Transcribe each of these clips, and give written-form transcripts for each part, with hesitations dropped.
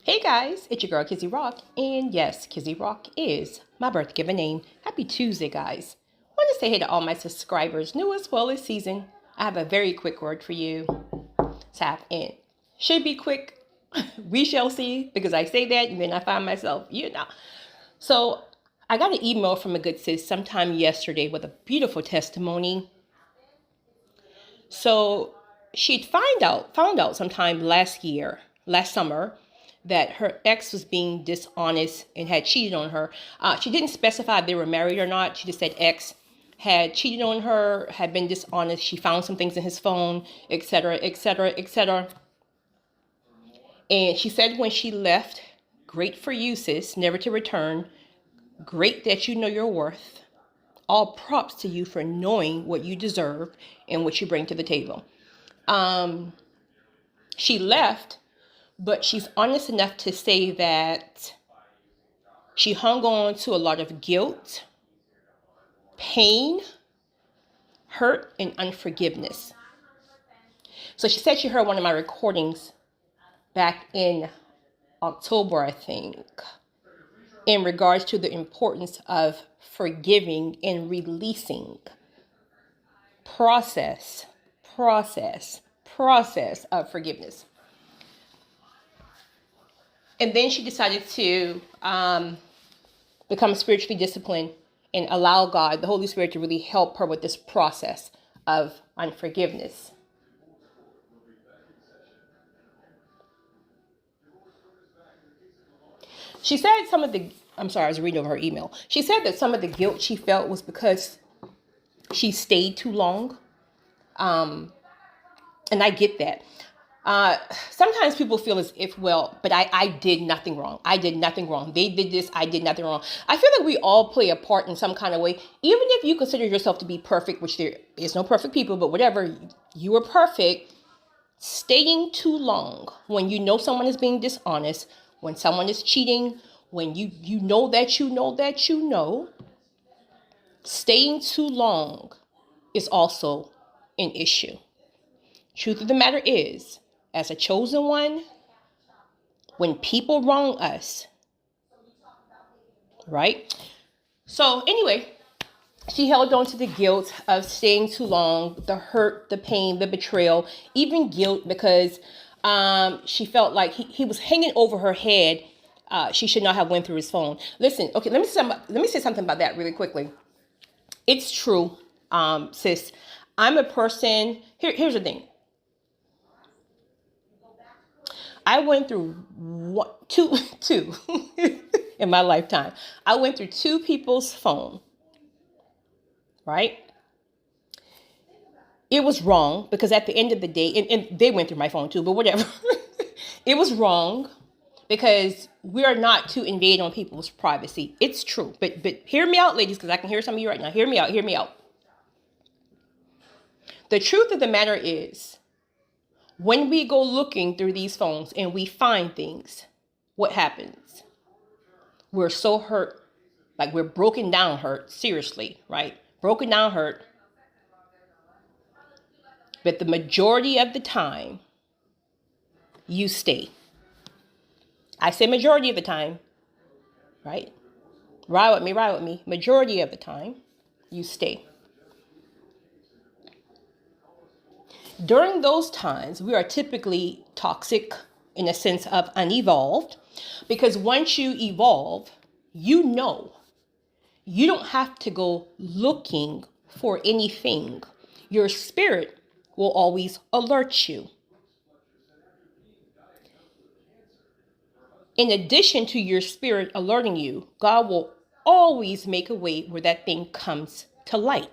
Hey guys, it's your girl Kizzy Rock, and yes, Kizzy Rock is my birth given name. Happy Tuesday, guys. I want to say hey to all my subscribers, new as well as season. I have a very quick word for you. Tap in. Should be quick. We shall see, because I say that and then I find myself, So I got an email from a good sis sometime yesterday with a beautiful testimony. So she'd found out sometime last summer, that her ex was being dishonest and had cheated on her. She didn't specify if they were married or not. She just said ex had cheated on her, had been dishonest. She found some things in his phone, etc., etc., etc. And she said when she left, great for you, sis, never to return. Great that you know your worth. All props to you for knowing what you deserve and what you bring to the table. She left, but she's honest enough to say that she hung on to a lot of guilt, pain, hurt, and unforgiveness. So she said she heard one of my recordings back in October, I think, in regards to the importance of forgiving and releasing. Process of forgiveness. And then she decided to become spiritually disciplined and allow God, the Holy Spirit, to really help her with this process of unforgiveness. She said I was reading over her email. She said that some of the guilt she felt was because she stayed too long. And I get that. Sometimes people feel as if, but I did nothing wrong. I did nothing wrong. They did this. I did nothing wrong. I feel like we all play a part in some kind of way. Even if you consider yourself to be perfect, which there is no perfect people, but whatever, you are perfect. Staying too long when you know someone is being dishonest, when someone is cheating, when you know that you know that you know, staying too long is also an issue. Truth of the matter is, as a chosen one, when people wrong us, right? So anyway, she held on to the guilt of staying too long, the hurt, the pain, the betrayal, even guilt because she felt like he was hanging over her head. She should not have went through his phone. Listen, okay, let me say something about that really quickly. It's true, sis. I'm a person. Here's the thing. I went through two in my lifetime. I went through two people's phone, right? It was wrong because at the end of the day, and they went through my phone too, but whatever. It was wrong because we are not to invade on people's privacy. It's true. But hear me out, ladies, because I can hear some of you right now. Hear me out. The truth of the matter is, when we go looking through these phones and we find things, what happens? We're so hurt, like we're broken down hurt, seriously, right? Broken down hurt. But the majority of the time, you stay. I say majority of the time, right? Ride with me. Majority of the time, you stay. During those times, we are typically toxic in a sense of unevolved, because once you evolve, you don't have to go looking for anything. Your spirit will always alert you. In addition to your spirit alerting you, God will always make a way where that thing comes to light.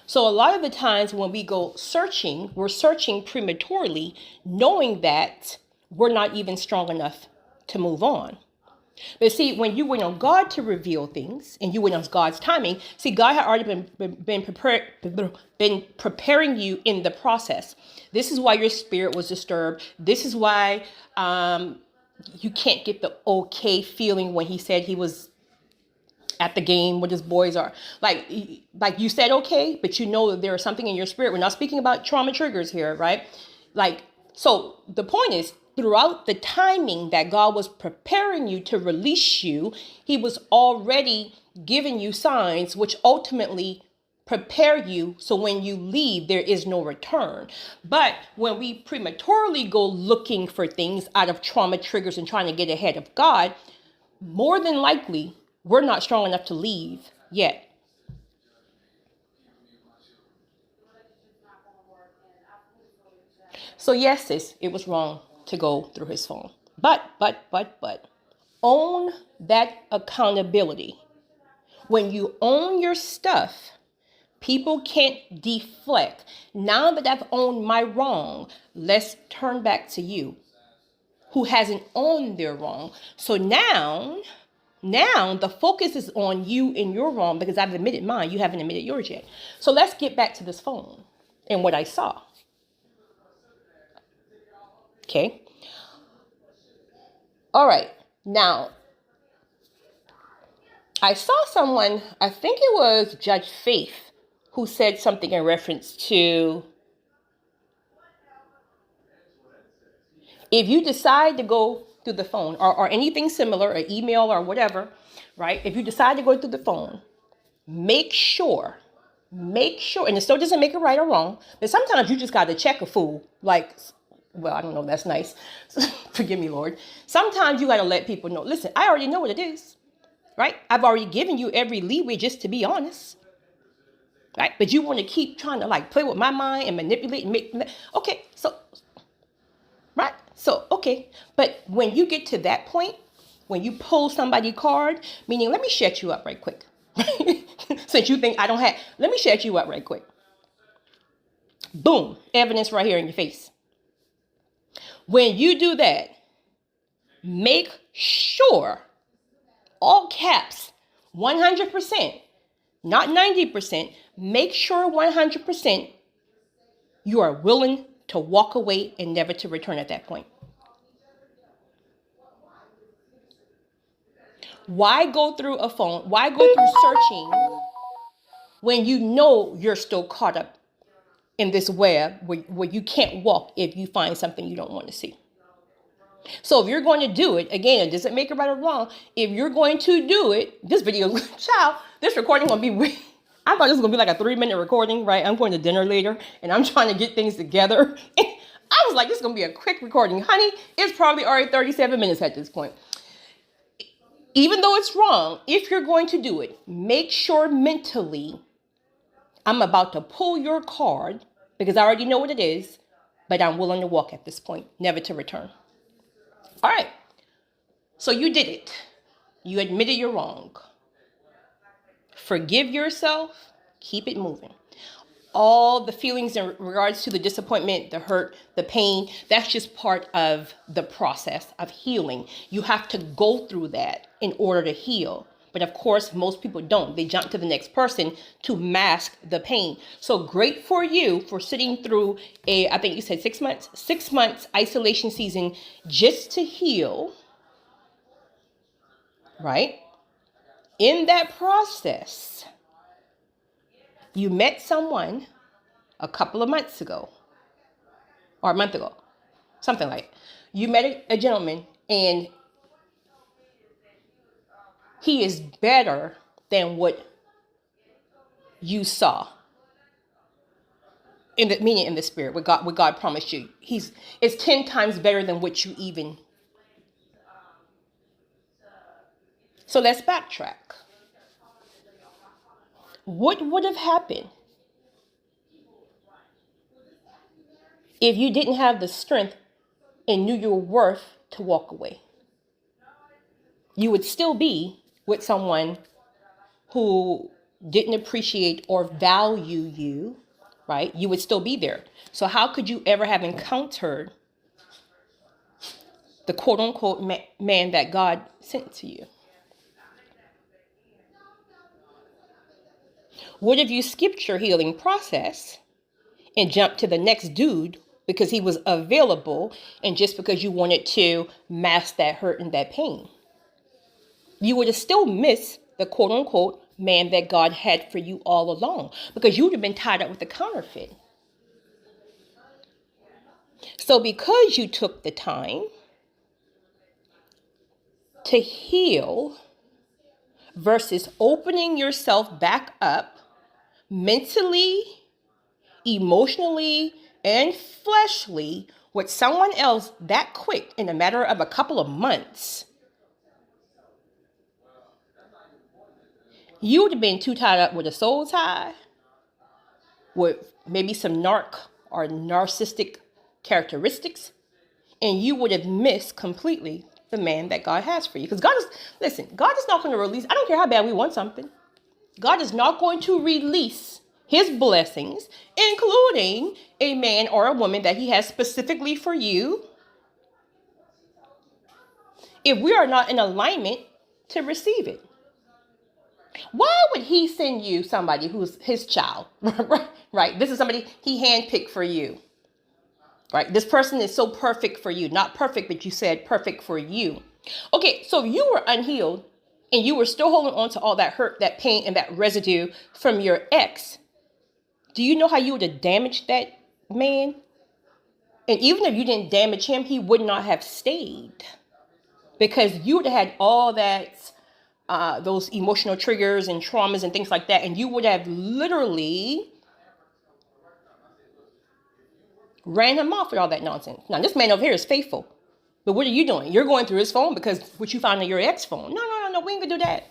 So a lot of the times when we go searching, we're searching prematurely, knowing that we're not even strong enough to move on. But see, when you wait on God to reveal things and you wait on God's timing, see, God had already been preparing you in the process. This is why your spirit was disturbed. This is why you can't get the okay feeling when he said he was at the game with his boys, are like you said okay, but you know that there is something in your spirit. We're not speaking about trauma triggers here, right? Like So the point is, throughout the timing that God was preparing you to release you, he was already giving you signs which ultimately prepare you so when you leave, there is no return. But when we prematurely go looking for things out of trauma triggers and trying to get ahead of God, more than likely, we're not strong enough to leave yet. So yes, sis, it was wrong to go through his phone. But, own that accountability. When you own your stuff, people can't deflect. Now that I've owned my wrong, let's turn back to you who hasn't owned their wrong. So now the focus is on you and your wrong because I've admitted mine. You haven't admitted yours yet. So let's get back to this phone and what I saw. Okay. All right. Now, I saw someone, I think it was Judge Faith, who said something in reference to if you decide to go through the phone or anything similar, an email or whatever, right? If you decide to go through the phone, make sure, and it still doesn't make it right or wrong, but sometimes you just got to check a fool. Like, well, I don't know, that's nice. Forgive me, Lord. Sometimes you got to let people know, listen, I already know what it is, right? I've already given you every leeway just to be honest, right? But you want to keep trying to like play with my mind and manipulate and make, okay, so, right? So, okay. But when you get to that point, when you pull somebody card, meaning, let me shut you up right quick. Since you think I don't have, let me shut you up right quick. Boom, evidence right here in your face. When you do that, make sure, all caps, 100%, not 90%, make sure 100% you are willing to walk away and never to return at that point. Why go through a phone? Why go through searching when you know you're still caught up in this web where you can't walk if you find something you don't want to see? So if you're going to do it, again, it doesn't make it right or wrong. If you're going to do it, this video, child, this recording going to be, I thought this was going to be like a 3-minute recording, right? I'm going to dinner later and I'm trying to get things together. I was like, this is going to be a quick recording. Honey, it's probably already 37 minutes at this point. Even though it's wrong, if you're going to do it, make sure mentally, I'm about to pull your card because I already know what it is, but I'm willing to walk at this point, never to return. All right. So you did it. You admitted you're wrong. Forgive yourself. Keep it moving. All the feelings in regards to the disappointment, the hurt, the pain, that's just part of the process of healing. You have to go through that in order to heal. But of course, most people don't. They jump to the next person to mask the pain. So great for you for sitting through I think you said 6 months, 6 months isolation season just to heal, right? In that process, you met someone a couple of months ago or a month ago, something like it. You met a gentleman and he is better than what you saw in the meaning, in the spirit, what God promised you. It's 10 times better than what you even. So let's backtrack. What would have happened if you didn't have the strength and knew your worth to walk away? You would still be with someone who didn't appreciate or value you, right? You would still be there. So how could you ever have encountered the quote unquote man that God sent to you? What if you skipped your healing process and jumped to the next dude because he was available and just because you wanted to mask that hurt and that pain? You would have still missed the quote unquote man that God had for you all along because you would have been tied up with the counterfeit. So because you took the time to heal versus opening yourself back up mentally, emotionally, and fleshly with someone else that quick in a matter of a couple of months, you would have been too tied up with a soul tie, with maybe some narcissistic characteristics, and you would have missed completely the man that God has for you. Because God is not going to release, I don't care how bad we want something. God is not going to release his blessings, including a man or a woman that he has specifically for you, if we are not in alignment to receive it. Why would he send you somebody who's his child? Right? This is somebody he handpicked for you. Right? This person is so perfect for you. Not perfect, but you said perfect for you. Okay, so if you were unhealed and you were still holding on to all that hurt, that pain, and that residue from your ex, do you know how you would have damaged that man? And even if you didn't damage him, he would not have stayed. Because you would have had all that, those emotional triggers and traumas and things like that. And you would have literally ran him off with all that nonsense. Now, this man over here is faithful. But what are you doing? You're going through his phone because what you found on your ex phone. No. We ain't gonna do that.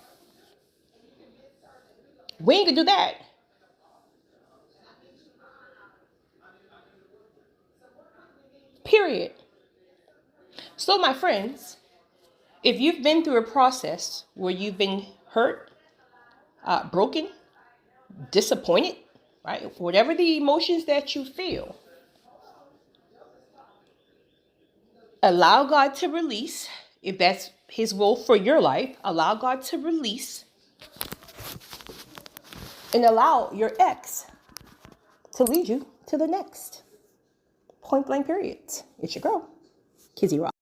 We ain't gonna do that. Period. So, my friends, if you've been through a process where you've been hurt, broken, disappointed, right? Whatever the emotions that you feel, allow God to release, if that's his will for your life, allow God to release and allow your ex to lead you to the next. Point blank period. It's your girl, Kizzy Rock.